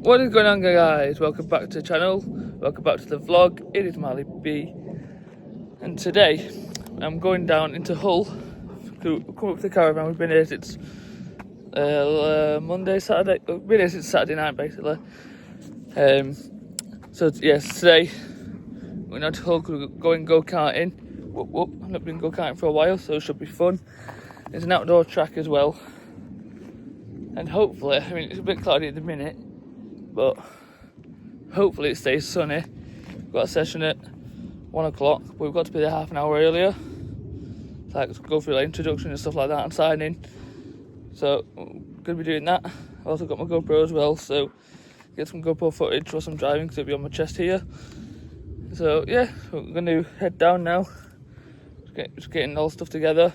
What is going on, guys? Welcome back to the channel, welcome back to the vlog. It is Marley B, and today I'm going down into Hull to come up to the caravan. We've been here since Monday, Saturday. We've been here since Saturday night, basically. So yes, today we're going to Hull to go and go-karting. I've not been go-karting for a while, so it should be fun. It's an outdoor track as well, and hopefully, I mean, it's a bit cloudy at the minute, but hopefully it stays sunny. We've got a session at 1 o'clock, but we've got to be there half an hour earlier. Like, go through like introduction and stuff like that and sign in. So I'm gonna be doing that. I've also got my GoPro as well, so get some GoPro footage whilst I'm driving because it'll be on my chest here. So yeah, we're gonna head down now. Just getting all stuff together.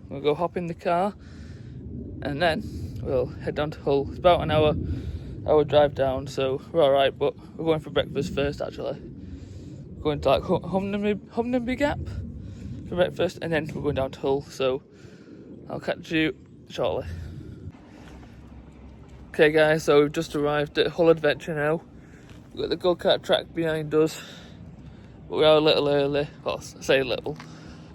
We'll go hop in the car and then we'll head down to Hull. It's about an hour drive down, so we're alright, but we're going for breakfast first actually. We're going to like Humnby Gap for breakfast and then we're going down to Hull, so I'll catch you shortly. Okay guys, so we've just arrived at Hull Adventure now. We've got the go-kart track behind us, but we are a little early. Well, I say a little,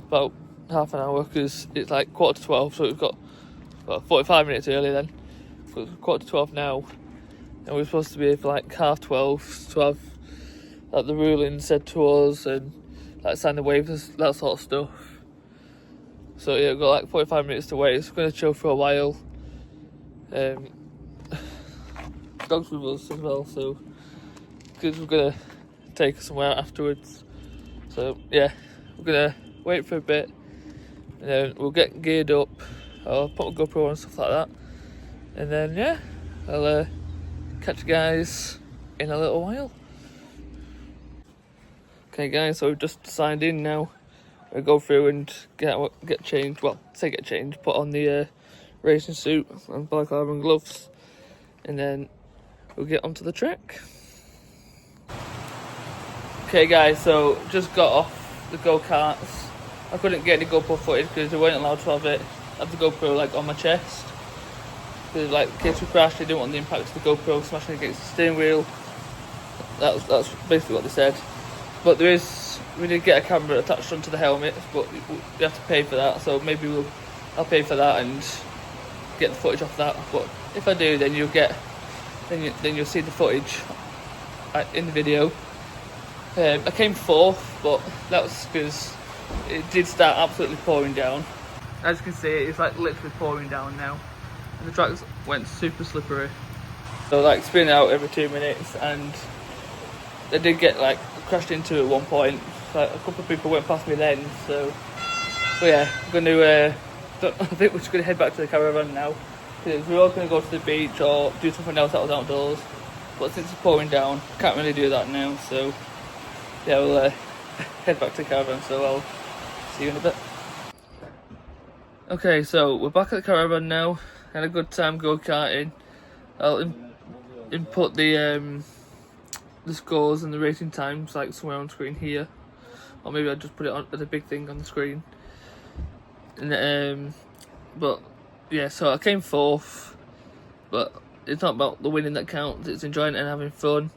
about half an hour, because it's like 11:45, so we've got 45 minutes early then. It's 11:45 now, and we're supposed to be here for like 12:30 to have like the ruling said to us and like sign the waivers, that sort of stuff. So yeah, we've got like 45 minutes to wait. So we're going to chill for a while. Dogs with us as well, so because we're going to take us somewhere afterwards. So yeah, we're going to wait for a bit and then we'll get geared up. I'll put my GoPro on and stuff like that, and then yeah, I'll catch you guys in a little while. Okay guys, so we've just signed in now. I'll go through and get changed. Well, say get changed, put on the racing suit and black carbon gloves, and then we'll get onto the track. Okay guys, so just got off the go-karts. I couldn't get any GoPro footage because they weren't allowed to have the GoPro like on my chest. Because like in case we crashed, they didn't want the impact of the GoPro smashing against the steering wheel. That's basically what they said. But we did get a camera attached onto the helmet, but you have to pay for that. So maybe I'll pay for that and get the footage off that. But if I do, then you'll see the footage in the video. I came fourth, but that was because it did start absolutely pouring down. As you can see, it's like literally pouring down now, and the track went super slippery. So like spinning out every 2 minutes, and they did get like crashed into at one point. Like a couple of people went past me then. So yeah, I'm going to. I think we're just going to head back to the caravan now, because we're all going to go to the beach or do something else outdoors. But since it's pouring down, can't really do that now. So yeah, we'll head back to the caravan. So I'll see you in a bit. Okay, so we're back at the caravan now. Had a good time go-karting. I'll input the scores and the racing times like somewhere on screen here, or maybe I'll just put it on as a big thing on the screen. And but yeah, so I came fourth, but it's not about the winning that counts, it's enjoying it and having fun.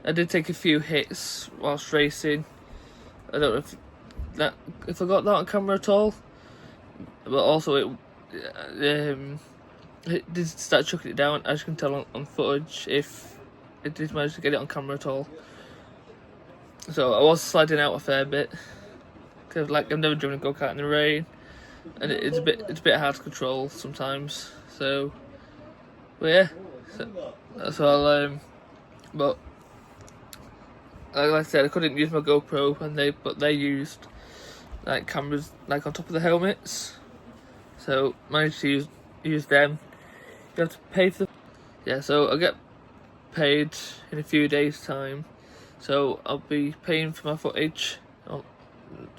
I did take a few hits whilst racing. I don't know if I got that on camera at all, but also it did start chucking it down, as you can tell on footage, if it did manage to get it on camera at all. So I was sliding out a fair bit, because like I've never driven a go-kart in the rain, and it's a bit hard to control sometimes. So, but yeah, so I'll but like I said, I couldn't use my GoPro, but they used like cameras like on top of the helmets, so managed to use them. You have to pay for so I'll get paid in a few days time, so I'll be paying for my footage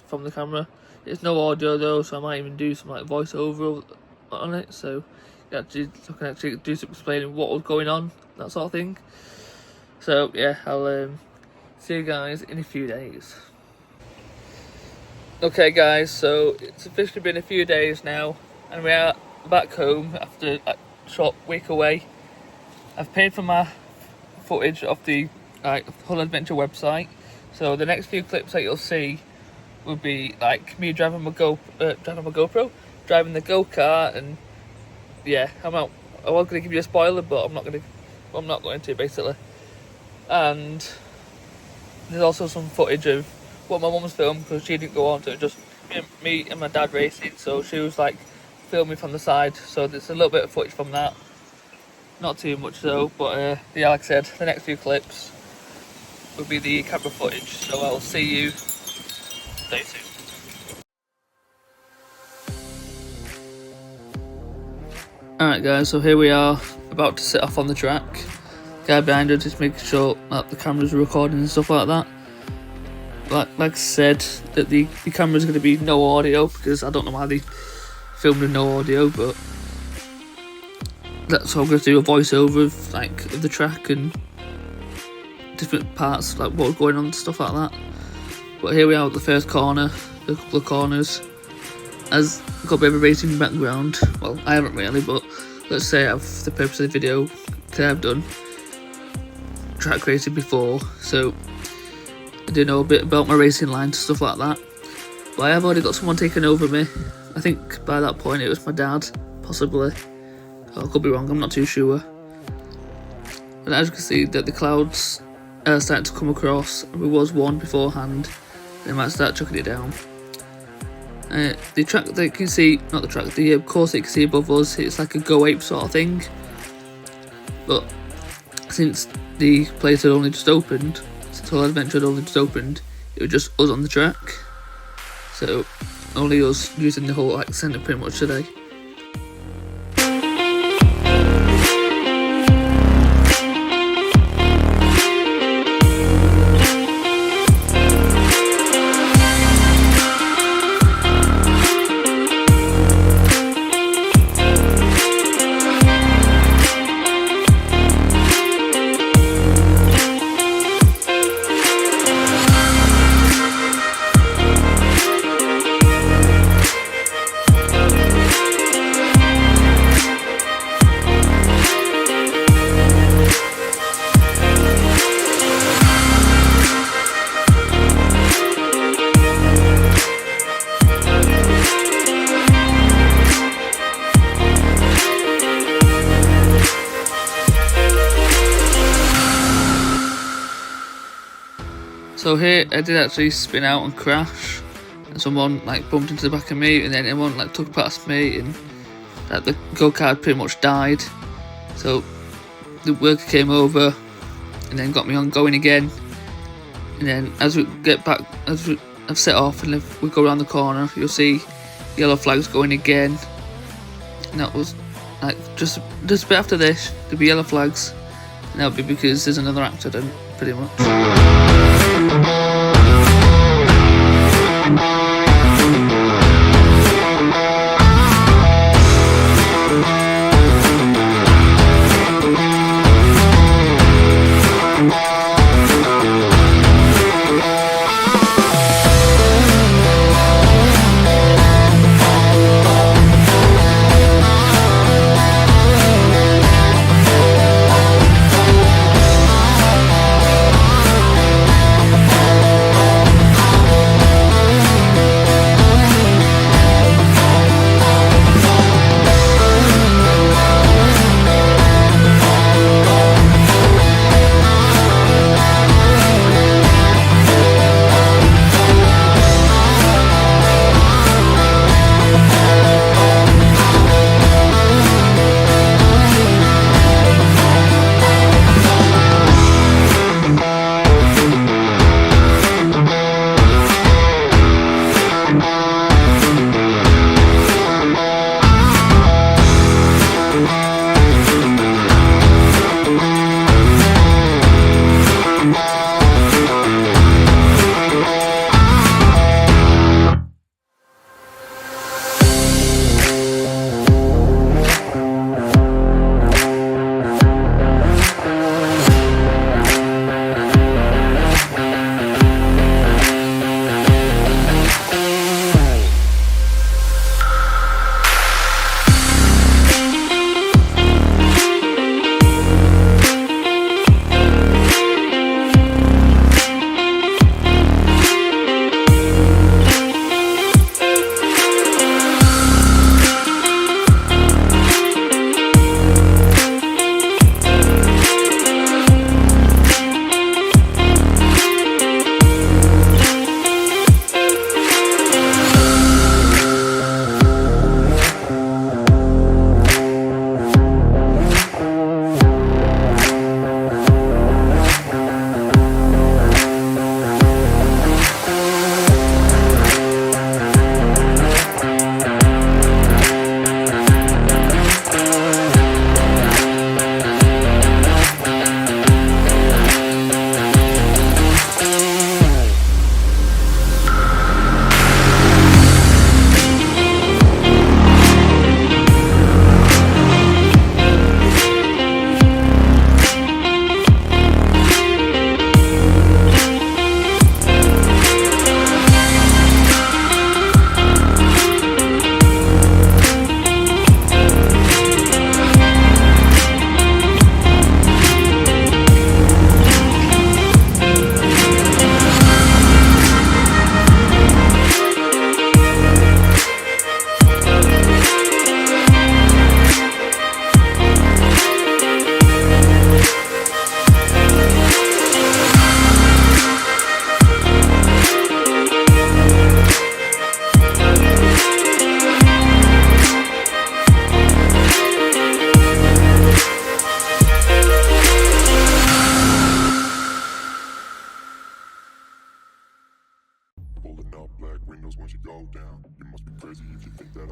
from the camera. It's no audio though, so I might even do some like voiceover on it, so I can actually do some explaining what was going on, that sort of thing. So yeah, I'll see you guys in a few days. Okay guys, so it's officially been a few days now, and we are back home after a short week away. I've paid for my footage of the Hull Adventure website. So the next few clips that you'll see will be like me driving my GoPro, driving the go-kart, and yeah, I was going to give you a spoiler, but I'm not going to basically. And there's also some footage of what my mum's filmed because she didn't go on, so just me and my dad racing. So she was like filming from the side. So there's a little bit of footage from that. Not too much though, but yeah, like I said, the next few clips will be the camera footage. So I'll see you very soon. Alright guys, so here we are about to set off on the track. Guy behind us is making sure that the cameras are recording and stuff like that. Like I said, that the camera's going to be no audio because I don't know why they filmed with no audio, but that's how I'm going to do a voiceover of the track and different parts, like what's going on and stuff like that. But here we are at the first corner, a couple of corners. As I've got a bit of a racing background, well I haven't really, but let's say I have the purpose of the video, because I've done track racing before, so I do know a bit about my racing lines, stuff like that. But I have already got someone taking over me. I think by that point it was my dad, possibly. I could be wrong, I'm not too sure. And as you can see, that the clouds are starting to come across. There was one beforehand, they might start chucking it down. The track that you can see, not the track, the course that you can see above us, it's like a Go Ape sort of thing. But since the place had only just opened, since Hull Adventure had only just opened, it was just us on the track. So only us using the whole centre pretty much today. So here I did actually spin out and crash, and someone bumped into the back of me, and then everyone took past me, and the go-kart pretty much died. So the worker came over and then got me on going again, and then as we get back, I've set off, and if we go around the corner you'll see yellow flags going again, and that was just a bit after this there'll be yellow flags, and that'll be because there's another accident pretty much.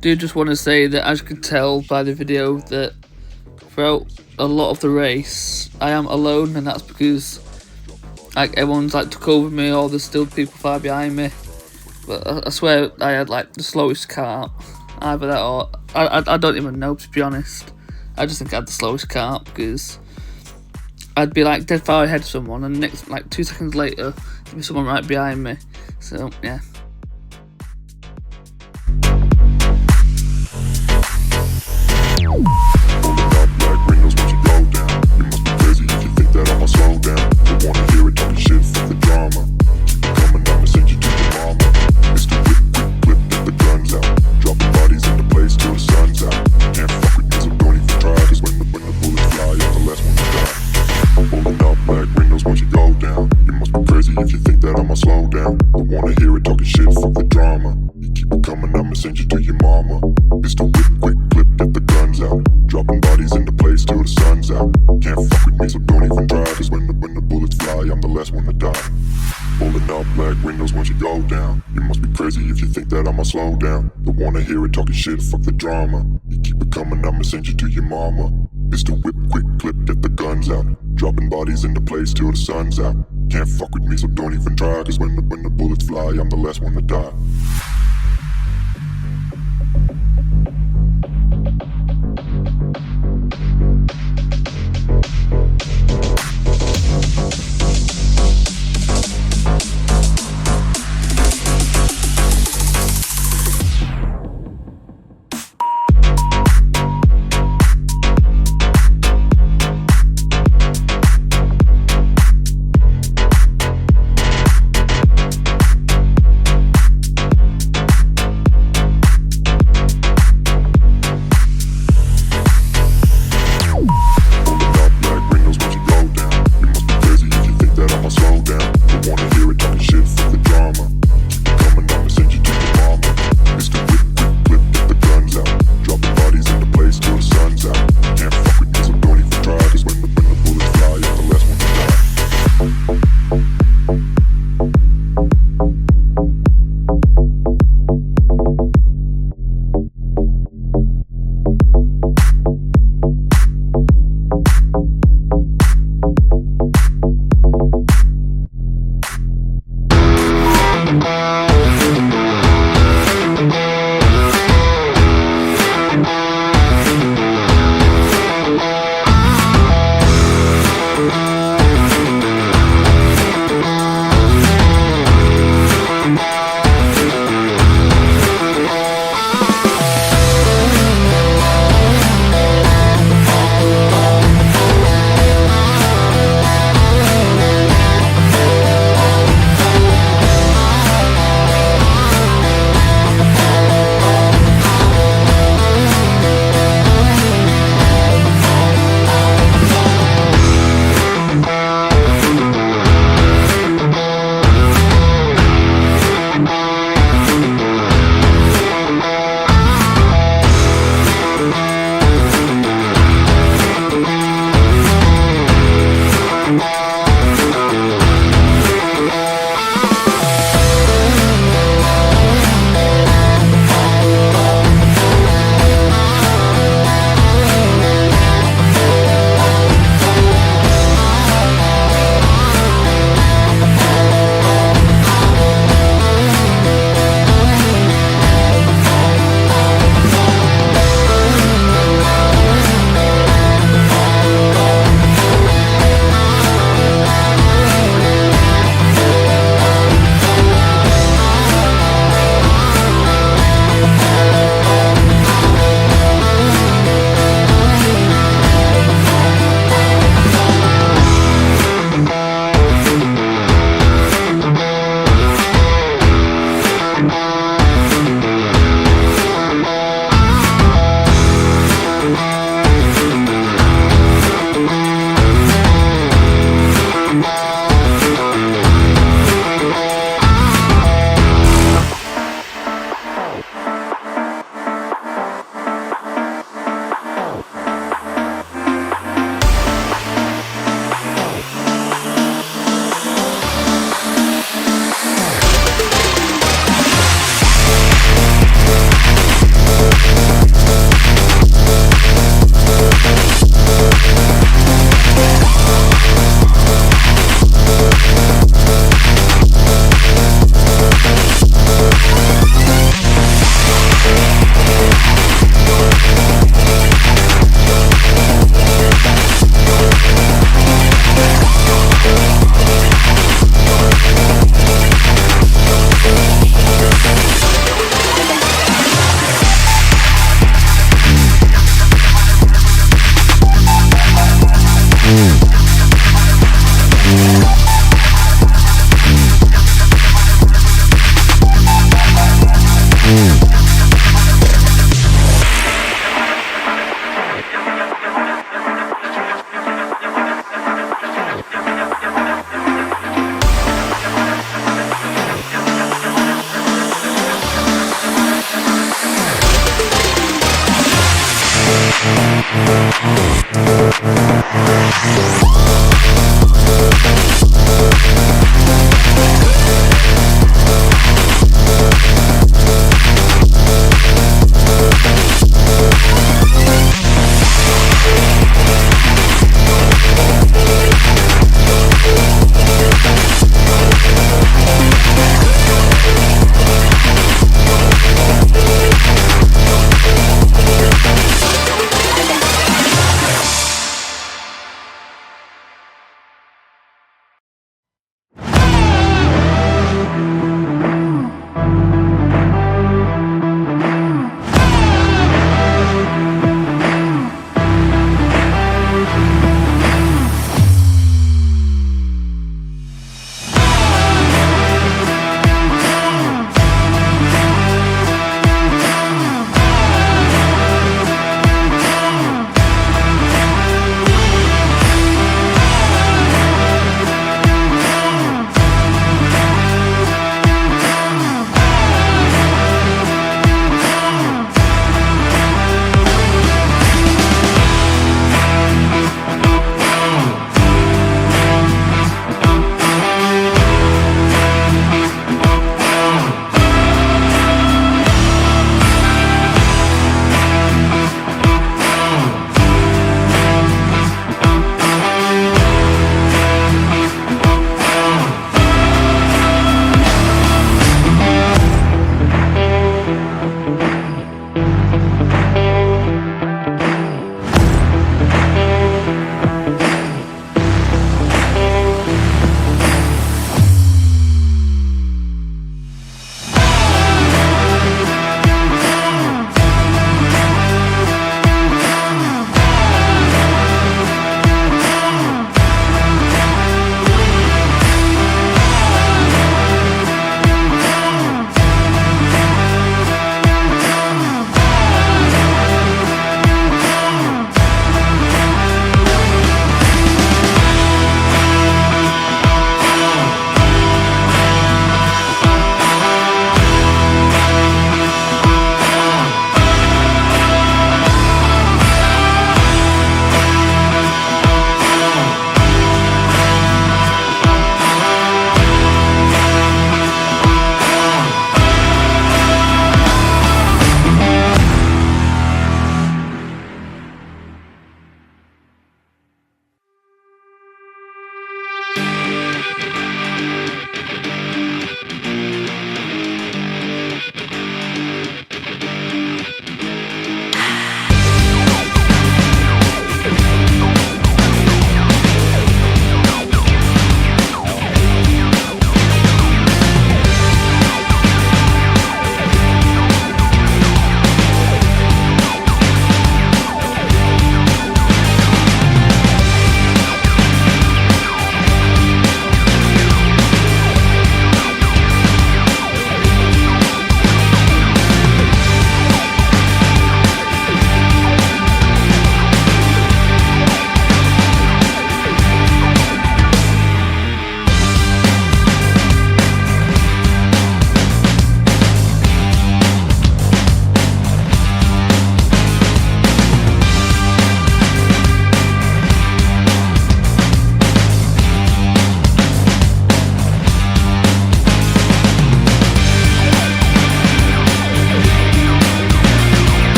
Do just want to say that, as you could tell by the video, that throughout a lot of the race I am alone, and that's because like everyone's like took over me, or there's still people far behind me. But I swear I had like the slowest kart. Either that or I don't even know, to be honest. I just think I had the slowest kart because I'd be like dead far ahead of someone, and next like 2 seconds later there'd be someone right behind me. So yeah. If you think that I'ma slow down, don't wanna hear it talking shit, fuck the drama. You keep it coming, I'ma send you to your mama. Pistol whip, quick clip, get the guns out. Dropping bodies into place till the sun's out. Can't fuck with me, so don't even try, cause when the bullets fly, I'm the last one to die. Pulling up black windows once you go down. You must be crazy if you think that I'ma slow down. Don't wanna hear it talking shit, fuck the drama. You keep it coming, I'ma send you to your mama. Pistol whip, quick clip, get the guns out. Dropping bodies into place till the sun's out. Can't fuck with me, so don't even try, cause when the bullets fly, I'm the last one to die.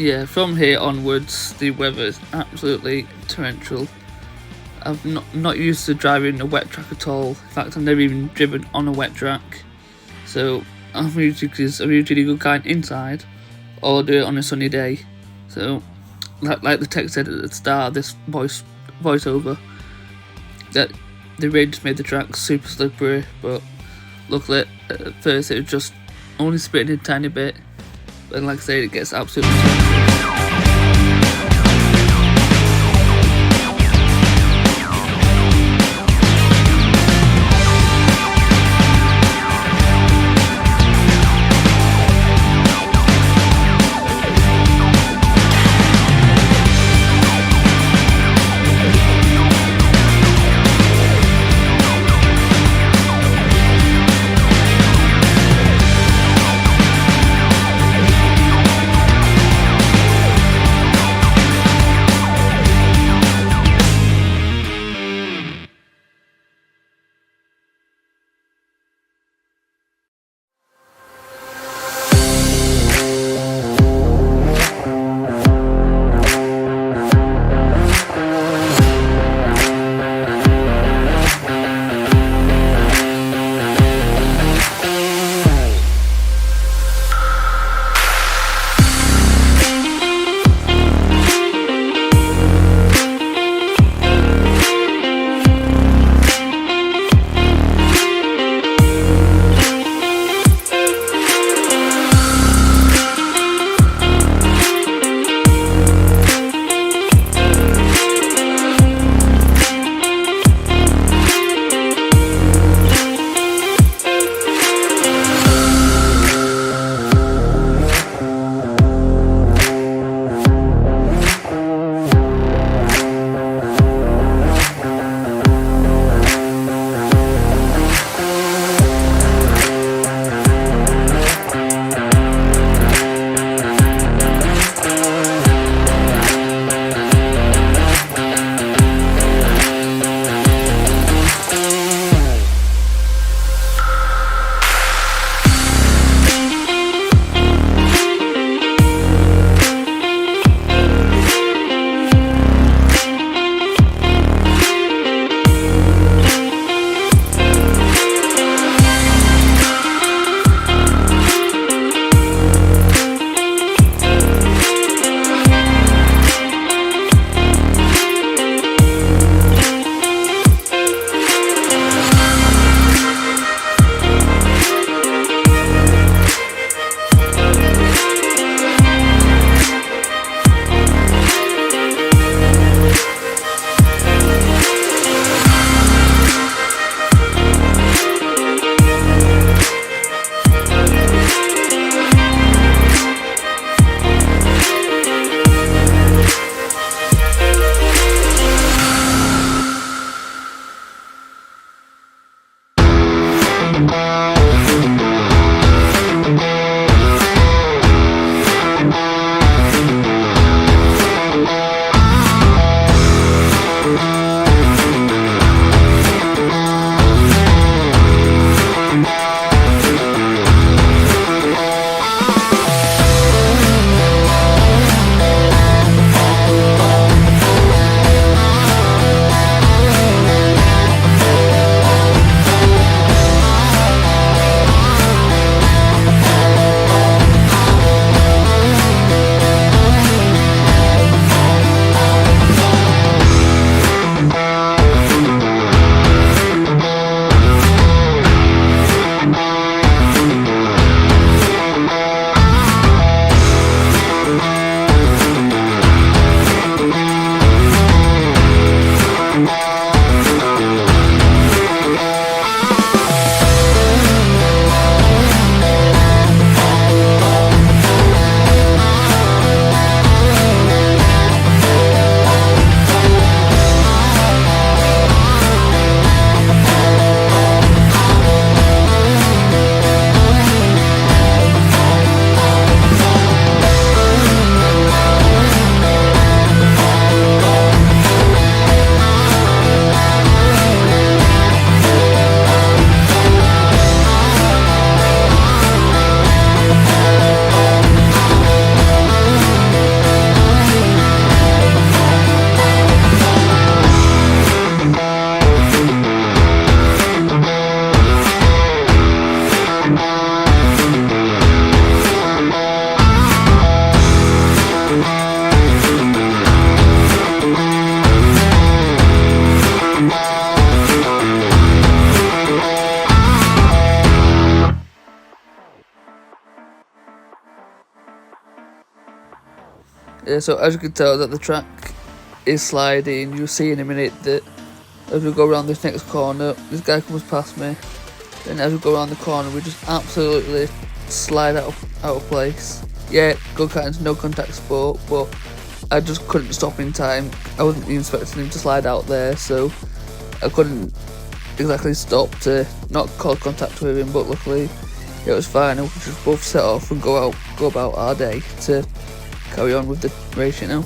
Yeah, from here onwards, the weather is absolutely torrential. I've not used to driving a wet track at all. In fact, I've never even driven on a wet track. So I'm usually go kart inside, or do it on a sunny day. So, like the text said at the start of this voiceover, that the rain just made the track super slippery. But luckily, at first it was just only spitting a tiny bit. But like I said, it gets absolutely torrential. Yeah, so as you can tell that the track is sliding, you'll see in a minute that as we go around this next corner, this guy comes past me, and as we go around the corner we just absolutely slide out of place. Yeah, go-karting's no contact sport, but I just couldn't stop in time. I wasn't even expecting him to slide out there, so I couldn't exactly stop to not cause contact with him, but luckily it was fine, and we could just both set off and go about our day to carry on with the race, you know.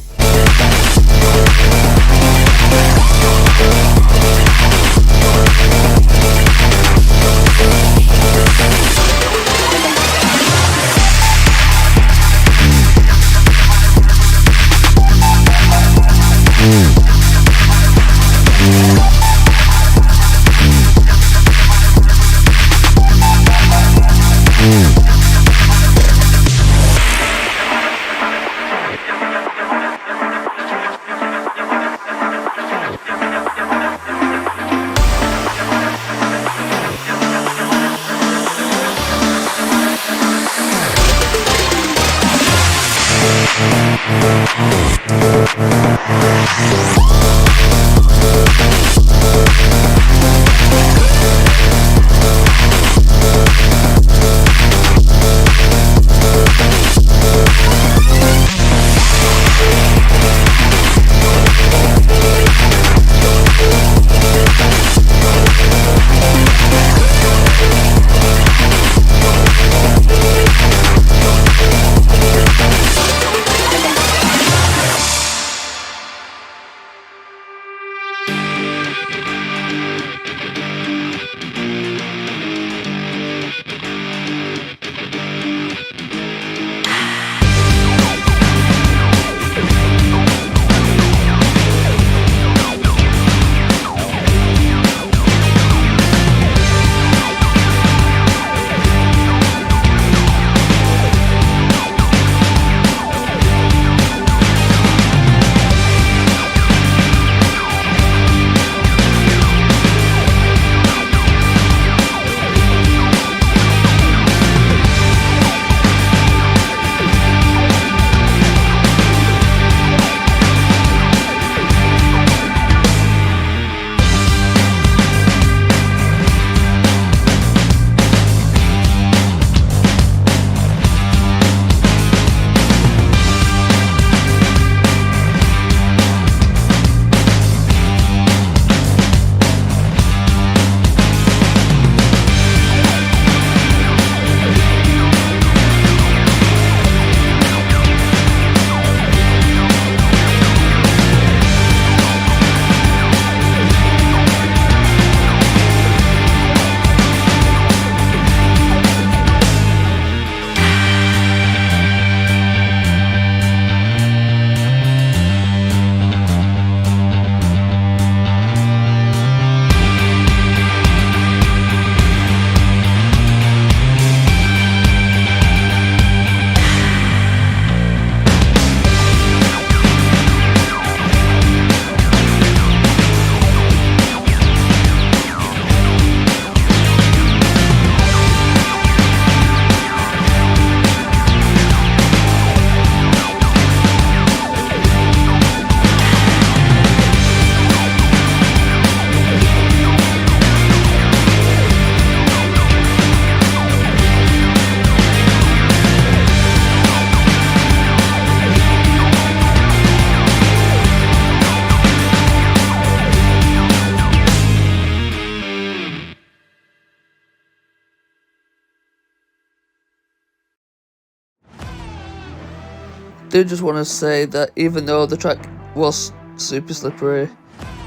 Do just want to say that even though the track was super slippery,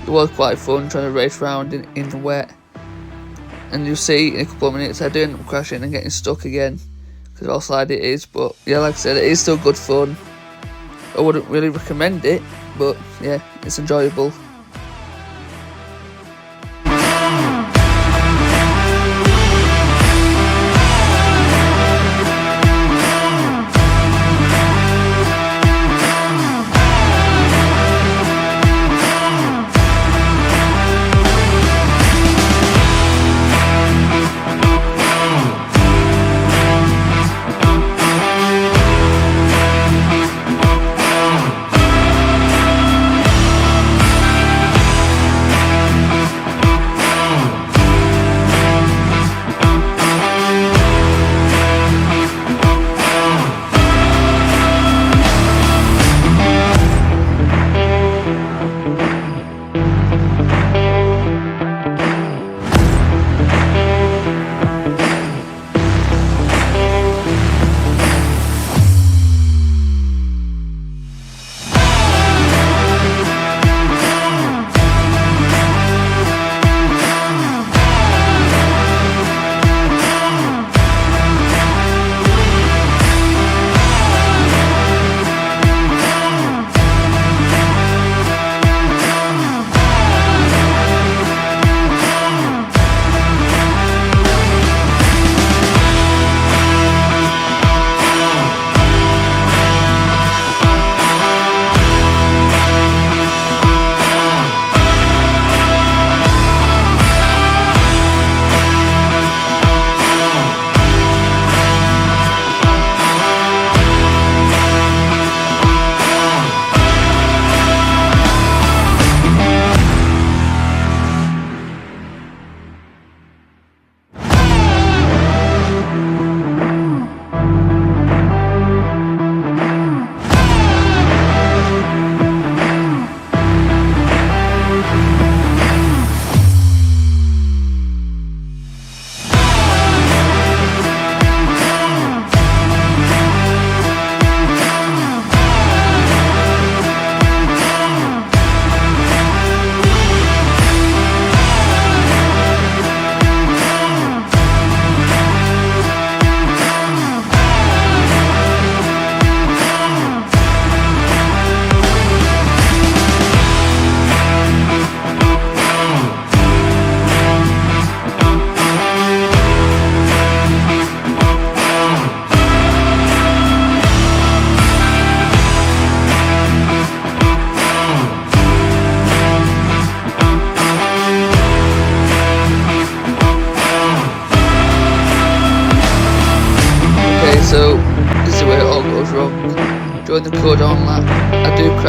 it was quite fun trying to race around in the wet. And you'll see in a couple of minutes I do end up crashing and getting stuck again, because how slide it is. But yeah, like I said, it is still good fun. I wouldn't really recommend it, but yeah, it's enjoyable.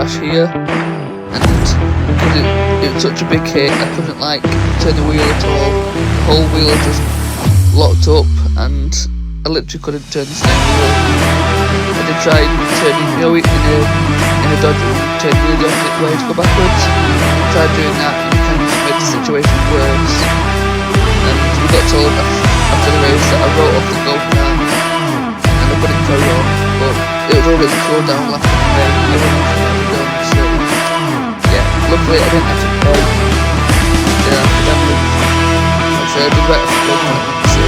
crash here, and because it was such a big hit, I couldn't like turn the wheel at all. The whole wheel just locked up, and I literally couldn't turn the steering wheel. I did try turning, in a dodgy turn really the opposite way to go backwards. I tried doing that, and it kind of made the situation worse. And we got told after the race that I wrote off the go-kart, and I couldn't carry on. But it was already cooled down last Monday. Everyone was already done, so yeah. Luckily, I didn't have to pay. Yeah, I'd say I did better for go-kart. So.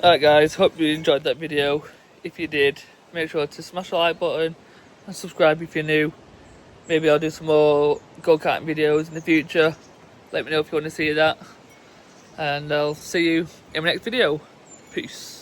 Alright guys, hope you enjoyed that video. If you did, make sure to smash the like button and subscribe if you're new. Maybe I'll do some more go-karting videos in the future. Let me know if you want to see that. And I'll see you in my next video. Peace.